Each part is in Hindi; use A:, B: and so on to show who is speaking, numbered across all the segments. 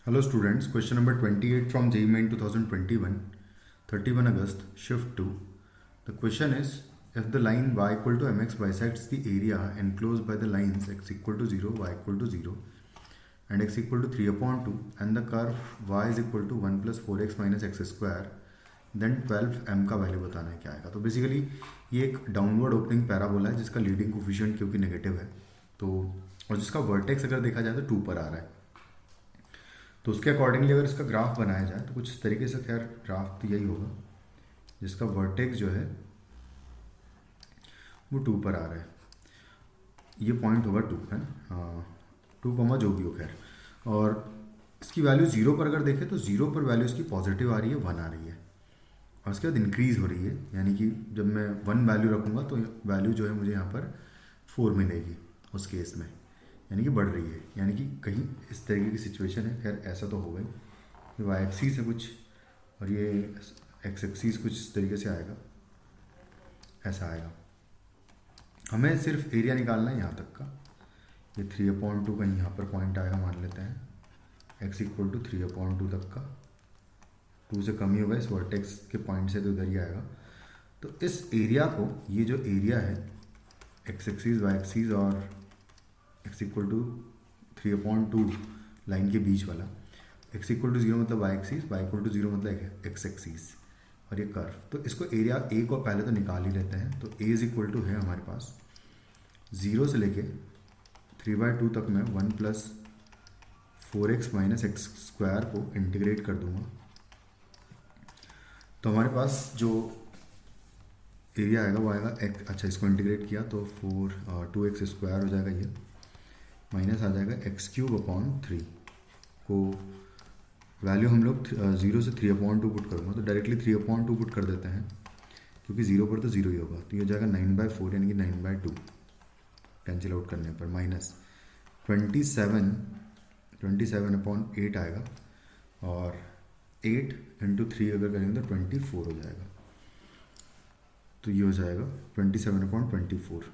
A: Hello students, question number 28 from JEE Main 2021, 31 August, shift 2. The question is, if the line y equal to mx bisects the area enclosed by the lines x equal to 0, y equal to 0 and x equal to 3 upon 2 and the curve y is equal to 1 plus 4x minus x square, then 12m का वैल्यू बताना है क्या आएगा। तो बेसिकली ये एक डाउनवर्ड ओपनिंग पैराबोला है जिसका लीडिंग कोफिशिएंट क्योंकि नेगेटिव है, तो और जिसका वर्टेक्स अगर देखा जाए तो 2 पर आ रहा है। तो उसके अकॉर्डिंगली अगर इसका ग्राफ बनाया जाए तो कुछ इस तरीके से, खैर ग्राफ तो यही होगा जिसका वर्टेक्स जो है वो 2 पर आ रहा है। ये पॉइंट होगा 2 है ना, 2 कॉमा जो भी हो, खैर। और इसकी वैल्यू 0 पर अगर देखें तो 0 पर वैल्यू इसकी पॉजिटिव आ रही है, 1 आ रही है और उसके बाद इंक्रीज़ हो रही है, यानी कि जब मैं 1 वैल्यू रखूँगा तो वैल्यू जो है मुझे यहाँ पर 4 मिलेगी उस केस में, यानी कि बढ़ रही है, यानी कि कहीं इस तरीके की सिचुएशन है। खैर ऐसा तो होगा ही, ये वाई एक्सीस है कुछ और ये एक्स एक्सीस कुछ इस तरीके से आएगा, ऐसा आएगा। हमें सिर्फ एरिया निकालना है यहाँ तक का। ये 3/2 कहीं यहाँ पर पॉइंट आएगा, मान लेते हैं x इक्वल टू 3/2 तक का, 2 से कम ही होगा इस वर्टेक्स के पॉइंट से, तो इधर ही आएगा। तो इस एरिया को, ये जो एरिया है एक्स एक्सीस वाई एक्सीस और x इक्वल टू 3/2 लाइन के बीच वाला, x इक्वल टू 0 मतलब y axis, y equal to 0 मतलब एक्स एक्सीस और ये कर्व। तो इसको एरिया ए को पहले तो निकाल ही लेते हैं। तो ए इज इक्वल टू है हमारे पास 0 से लेके 3/2 तक मैं 1 plus 4x minus x square को इंटीग्रेट कर दूंगा। तो हमारे पास जो एरिया आएगा वो आएगा एक्स, अच्छा इसको इंटीग्रेट किया तो 2x स्क्वायर हो जाएगा, ये माइनस आ जाएगा x³ को वैल्यू हम लोग 0 से 3/2 पुट करूँगा, तो डायरेक्टली 3/2 पुट कर देते हैं क्योंकि 0 पर तो 0 ही होगा। तो ये हो जाएगा 9/4 यानी कि 9/2 कैंसिल आउट करने पर, माइनस 27/8 आएगा और 8 × 3 अगर करेंगे तो 24 हो जाएगा। तो ये हो जाएगा 27/24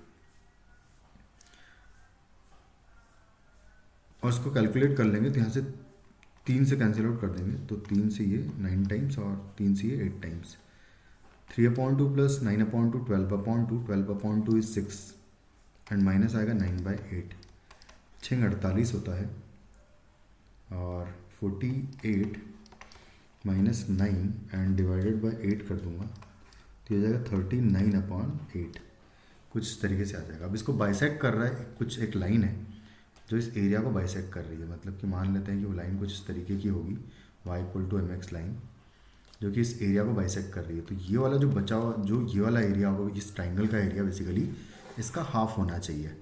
A: और इसको कैलकुलेट कर लेंगे तो यहाँ से 3 से कैंसिल आउट कर देंगे, तो 3 से ये 9 टाइम्स और 3 से ये 8 times. 3/2 plus 9/2 12/2, 12/2 is 6 and minus आएगा 9/8, 6 48 होता है और 48 माइनस 9 एंड डिवाइडेड बाय 8 कर दूंगा तो ये हो जाएगा 39/8, कुछ इस तरीके से आ जाएगा। अब इसको बाइसेक्ट कर रहा है, कुछ एक लाइन है जो इस एरिया को बाइसेक्ट कर रही है, मतलब कि मान लेते हैं कि वो लाइन कुछ इस तरीके की होगी, y equal to mx line जो कि इस एरिया को बाइसेक्ट कर रही है। तो ये वाला जो बचा हुआ, जो ये वाला एरिया होगा, इस ट्राइंगल का एरिया बेसिकली इसका हाफ होना चाहिए।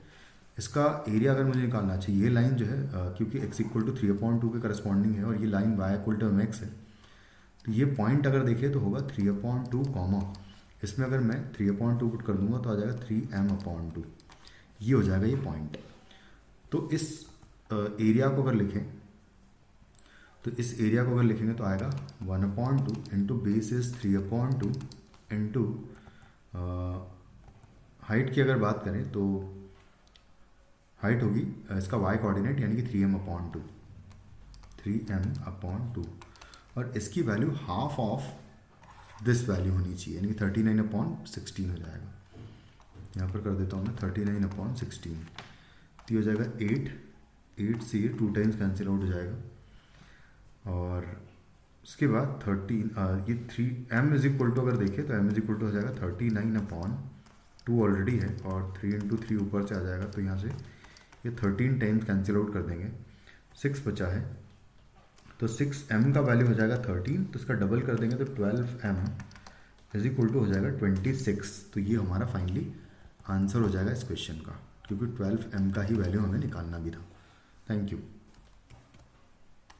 A: इसका एरिया अगर मुझे निकालना चाहिए, ये लाइन जो है क्योंकि x इक्वल टू 3/2 के करस्पॉन्डिंग है और ये line y equal to mx है, तो ये पॉइंट अगर देखिए तो होगा 3/2 कॉमा, इसमें अगर मैं 3/2 पुट कर दूंगा तो आ जाएगा 3m/2, ये हो जाएगा ये पॉइंट। तो इस एरिया को अगर लिखें तो इस एरिया को अगर लिखेंगे तो आएगा 1/2 into base is 3/2 into height की अगर बात करें तो हाइट होगी इसका y कोऑर्डिनेट यानी कि 3m/2 और इसकी value half of this value होनी चाहिए, यानी कि 39/16 हो जाएगा। यहाँ पर कर देता हूँ मैं 39/16, तो हो जाएगा 8 से ये 2 टाइम्स कैंसिल आउट हो जाएगा और उसके बाद 13 ये 3m इज इक्वल टू अगर देखें तो m इज इक्वल टू हो जाएगा 39/2 ऑलरेडी है और 3 × 3 ऊपर से आ जाएगा, तो यहाँ से ये 13 टाइम्स कैंसिल आउट कर देंगे, 6 बचा है, तो 6m का वैल्यू हो जाएगा 13, तो इसका डबल कर देंगे तो 12m इज इक्वल टू हो जाएगा 26। तो ये हमारा फाइनली आंसर हो जाएगा इस क्वेश्चन का, क्योंकि 12m का ही वैल्यू हमें निकालना भी था। Thank you.